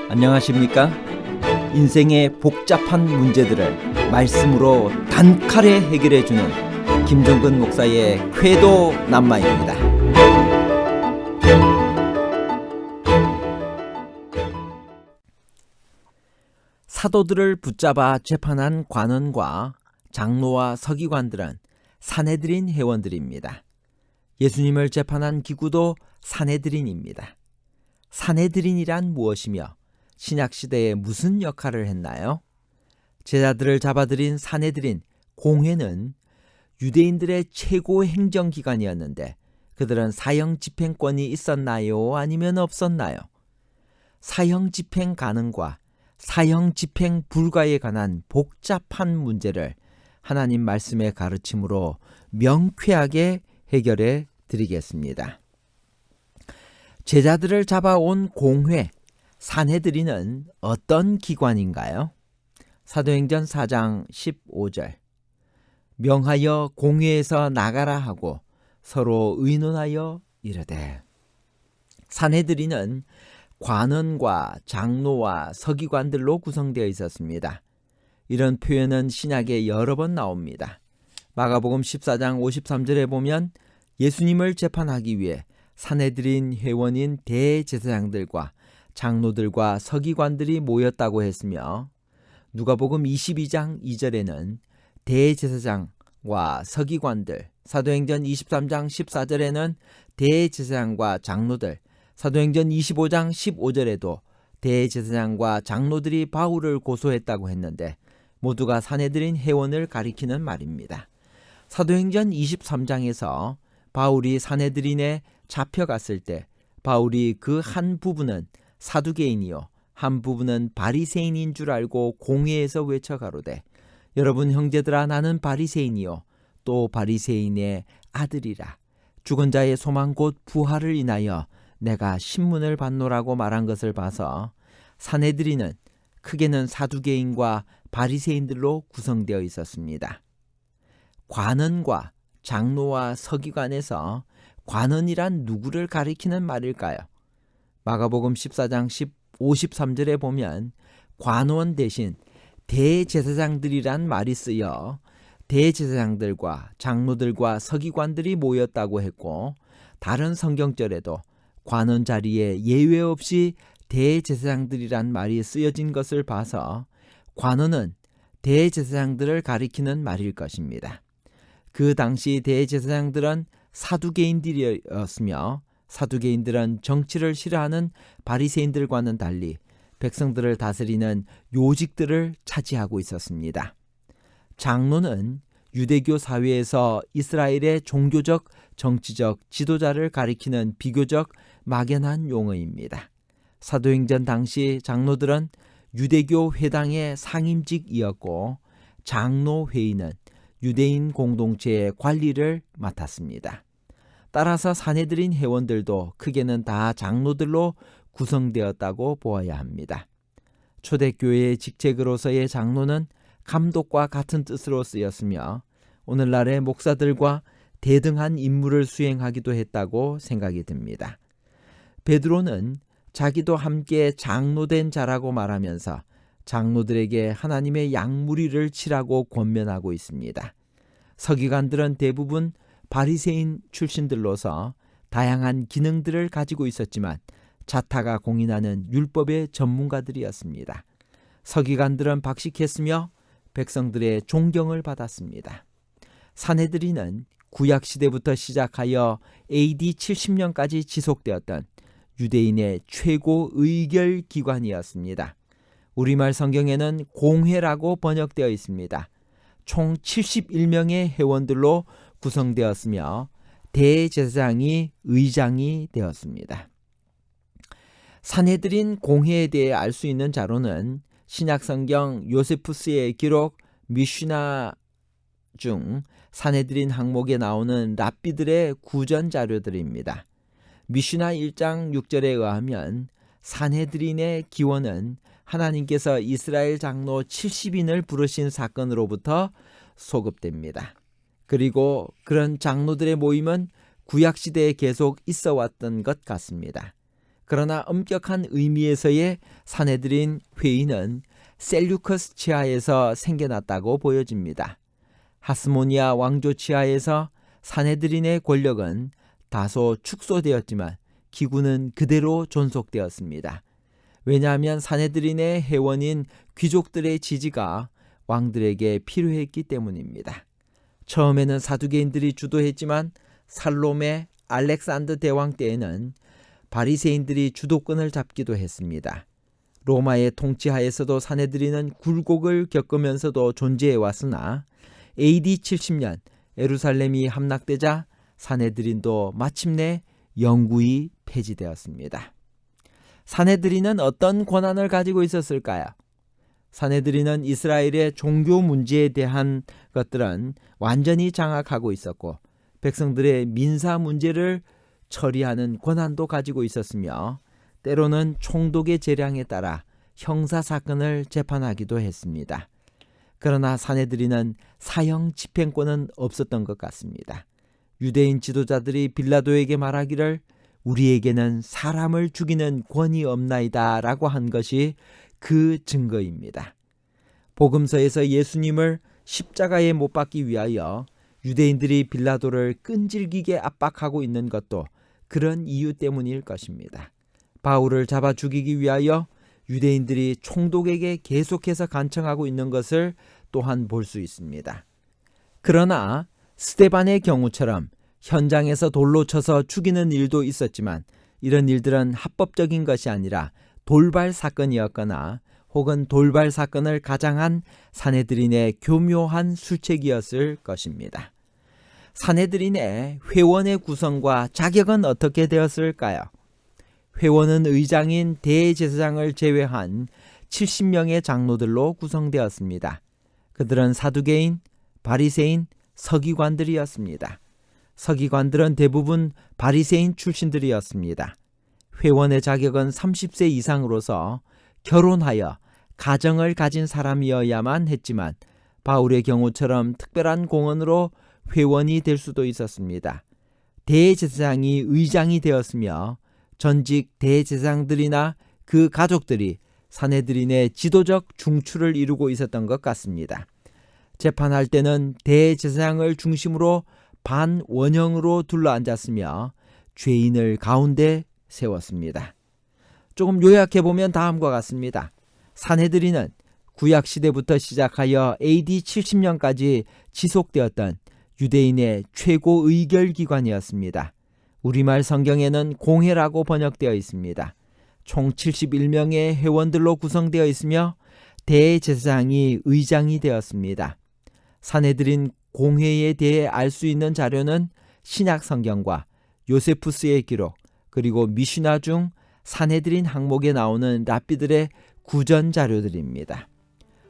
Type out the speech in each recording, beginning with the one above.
안녕하십니까? 인생의 복잡한 문제들을 말씀으로 단칼에 해결해주는 김종근 목사의 쾌도 남마입니다. 사도들을 붙잡아 재판한 관원과 장로와 서기관들은 산헤드린 회원들입니다. 예수님을 재판한 기구도 산헤드린입니다. 산헤드린이란 무엇이며 신약시대에 무슨 역할을 했나요? 제자들을 잡아들인 산헤드린 공회는 유대인들의 최고 행정기관이었는데 그들은 사형 집행권이 있었나요? 아니면 없었나요? 사형 집행 가능과 사형 집행 불가에 관한 복잡한 문제를 하나님 말씀의 가르침으로 명쾌하게 해결해 드리겠습니다. 제자들을 잡아온 공회, 산헤드린은 어떤 기관인가요? 사도행전 4장 15절 명하여 공회에서 나가라 하고 서로 의논하여 이르되. 산헤드린은 관원과 장로와 서기관들로 구성되어 있었습니다. 이런 표현은 신약에 여러 번 나옵니다. 마가복음 14장 53절에 보면 예수님을 재판하기 위해 산헤드린 회원인 대제사장들과 장로들과 서기관들이 모였다고 했으며, 누가복음 22장 2절에는 대제사장과 서기관들, 사도행전 23장 14절에는 대제사장과 장로들, 사도행전 25장 15절에도 대제사장과 장로들이 바울을 고소했다고 했는데 모두가 산헤드린 회원을 가리키는 말입니다. 사도행전 23장에서 바울이 산헤드린에 잡혀갔을 때 바울이 그 한 부분은 사두개인이요 한 부분은 바리새인인 줄 알고 공회에서 외쳐 가로되, 여러분 형제들아, 나는 바리새인이요 또 바리새인의 아들이라. 죽은 자의 소망 곧 부활을 인하여 내가 신문을 받노라고 말한 것을 봐서 산헤드린은 크게는 사두개인과 바리새인들로 구성되어 있었습니다. 관원과 장로와 서기관에서 관원이란 누구를 가리키는 말일까요? 마가복음 14장 53절에 보면 관원 대신 대제사장들이란 말이 쓰여 대제사장들과 장로들과 서기관들이 모였다고 했고, 다른 성경절에도 관원 자리에 예외 없이 대제사장들이란 말이 쓰여진 것을 봐서 관원은 대제사장들을 가리키는 말일 것입니다. 그 당시 대제사장들은 사두개인들이었으며 사두개인들은 정치를 싫어하는 바리새인들과는 달리 백성들을 다스리는 요직들을 차지하고 있었습니다. 장로는 유대교 사회에서 이스라엘의 종교적, 정치적 지도자를 가리키는 비교적 막연한 용어입니다. 사도행전 당시 장로들은 유대교 회당의 상임직이었고 장로회의는 유대인 공동체의 관리를 맡았습니다. 따라서 산헤드린 회원들도 크게는 다 장로들로 구성되었다고 보아야 합니다. 초대교회의 직책으로서의 장로는 감독과 같은 뜻으로 쓰였으며 오늘날의 목사들과 대등한 임무를 수행하기도 했다고 생각이 듭니다. 베드로는 자기도 함께 장로된 자라고 말하면서 장로들에게 하나님의 양무리를 치라고 권면하고 있습니다. 서기관들은 대부분 바리새인 출신들로서 다양한 기능들을 가지고 있었지만 자타가 공인하는 율법의 전문가들이었습니다. 서기관들은 박식했으며 백성들의 존경을 받았습니다. 산헤드린은 구약시대부터 시작하여 AD 70년까지 지속되었던 유대인의 최고 의결 기관이었습니다. 우리말 성경에는 공회라고 번역되어 있습니다. 총 71명의 회원들로 구성되었으며 대제사장이 의장이 되었습니다. 산헤드린 공회에 대해 알 수 있는 자료는 신약성경 요세푸스의 기록 미슈나 중 산헤드린 항목에 나오는 랍비들의 구전 자료들입니다. 미슈나 1장 6절에 의하면 산헤드린의 기원은 하나님께서 이스라엘 장로 70인을 부르신 사건으로부터 소급됩니다. 그리고 그런 장로들의 모임은 구약시대에 계속 있어 왔던 것 같습니다. 그러나 엄격한 의미에서의 사내들인 회의는 셀류커스 치하에서 생겨났다고 보여집니다. 하스모니아 왕조 치하에서 사내들인의 권력은 다소 축소되었지만 기구는 그대로 존속되었습니다. 왜냐하면 사내들인의 회원인 귀족들의 지지가 왕들에게 필요했기 때문입니다. 처음에는 사두개인들이 주도했지만 살로메, 알렉산더 대왕 때에는 바리새인들이 주도권을 잡기도 했습니다. 로마의 통치하에서도 사내들인은 굴곡을 겪으면서도 존재해 왔으나 AD 70년 예루살렘이 함락되자 사내들인도 마침내 영구히 폐지되었습니다. 사내들인은 어떤 권한을 가지고 있었을까요? 사내들인은 이스라엘의 종교 문제에 대한 것들은 완전히 장악하고 있었고 백성들의 민사 문제를 처리하는 권한도 가지고 있었으며 때로는 총독의 재량에 따라 형사사건을 재판하기도 했습니다. 그러나 사내들인은 사형 집행권은 없었던 것 같습니다. 유대인 지도자들이 빌라도에게 말하기를 우리에게는 사람을 죽이는 권이 없나이다 라고 한 것이 그 증거입니다. 복음서에서 예수님을 십자가에 못 박기 위하여 유대인들이 빌라도를 끈질기게 압박하고 있는 것도 그런 이유 때문일 것입니다. 바울을 잡아 죽이기 위하여 유대인들이 총독에게 계속해서 간청하고 있는 것을 또한 볼 수 있습니다. 그러나 스데반의 경우처럼 현장에서 돌로 쳐서 죽이는 일도 있었지만 이런 일들은 합법적인 것이 아니라 돌발 사건이었거나 혹은 돌발 사건을 가장한 사내들인의 교묘한 술책이었을 것입니다. 사내들인의 회원의 구성과 자격은 어떻게 되었을까요? 회원은 의장인 대제사장을 제외한 70명의 장로들로 구성되었습니다. 그들은 사두개인, 바리새인, 서기관들이었습니다. 서기관들은 대부분 바리새인 출신들이었습니다. 회원의 자격은 30세 이상으로서 결혼하여 가정을 가진 사람이어야만 했지만 바울의 경우처럼 특별한 공헌으로 회원이 될 수도 있었습니다. 대제사장이 의장이 되었으며 전직 대제사장들이나 그 가족들이 사내들인의 지도적 중추를 이루고 있었던 것 같습니다. 재판할 때는 대제사장을 중심으로 반원형으로 둘러앉았으며 죄인을 가운데 세웠습니다. 조금 요약해보면 다음과 같습니다. 사내들인은 구약시대부터 시작하여 AD 70년까지 지속되었던 유대인의 최고 의결기관이었습니다. 우리말 성경에는 공회라고 번역되어 있습니다. 총 71명의 회원들로 구성되어 있으며 대제사장이 의장이 되었습니다. 사내들인 공회에 대해 알 수 있는 자료는 신약 성경과 요세푸스의 기록 그리고 미슈나 중 사내들인 항목에 나오는 랍비들의 구전 자료들입니다.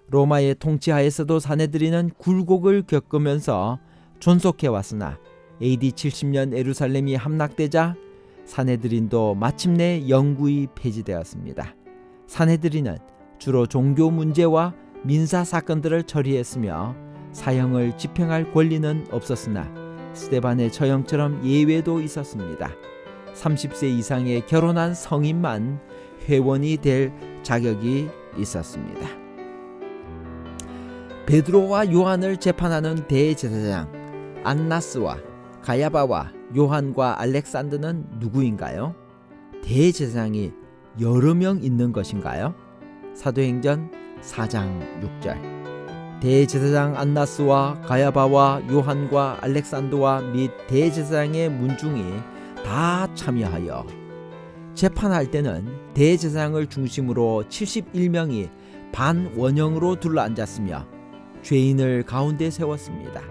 로마의 통치하에서도 사내들인은 굴곡을 겪으면서 존속해 왔으나 AD 70년 예루살렘이 함락되자 사내들인도 마침내 영구히 폐지되었습니다. 사내들인은 주로 종교 문제와 민사 사건들을 처리했으며 사형을 집행할 권리는 없었으나 스데반의 처형처럼 예외도 있었습니다. 30세 이상의 결혼한 성인만 회원이 될 자격이 있었습니다. 베드로와 요한을 재판하는 대제사장 안나스와 가야바와 요한과 알렉산더는 누구인가요? 대제사장이 여러 명 있는 것인가요? 사도행전 4장 6절 대제사장 안나스와 가야바와 요한과 알렉산더와 및 대제사장의 문중이 다 참여하여 재판할 때는 대제사장을 중심으로 71명이 반원형으로 둘러앉았으며 죄인을 가운데 세웠습니다.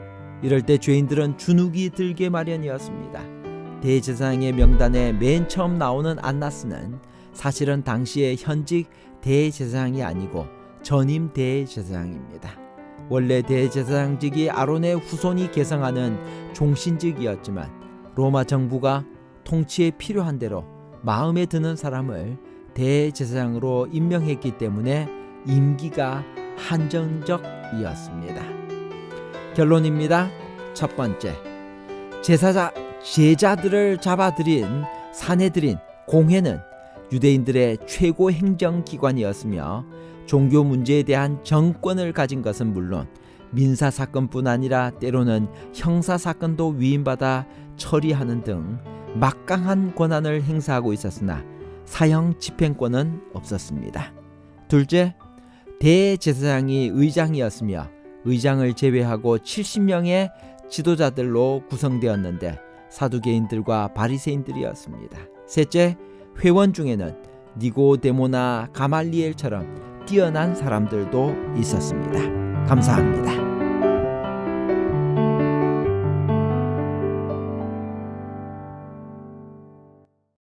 이럴 때 죄인들은 주눅이 들게 마련이었습니다. 대제사장의 명단에 맨 처음 나오는 안나스는 사실은 당시의 현직 대제사장이 아니고 전임 대제사장입니다. 원래 대제사장직이 아론의 후손이 계승하는 종신직이었지만 로마 정부가 통치에 필요한 대로 마음에 드는 사람을 대제사장으로 임명했기 때문에 임기가 한정적이었습니다. 결론입니다. 첫 번째, 제자들을 잡아들인 사내들인 공회는 유대인들의 최고 행정기관이었으며 종교 문제에 대한 정권을 가진 것은 물론 민사사건뿐 아니라 때로는 형사사건도 위임받아 처리하는 등 막강한 권한을 행사하고 있었으나 사형 집행권은 없었습니다. 둘째, 대제사장이 의장이었으며 의장을 제외하고 70명의 지도자들로 구성되었는데 사두개인들과 바리새인들이었습니다. 셋째, 회원 중에는 니고데모나 가말리엘처럼 뛰어난 사람들도 있었습니다. 감사합니다.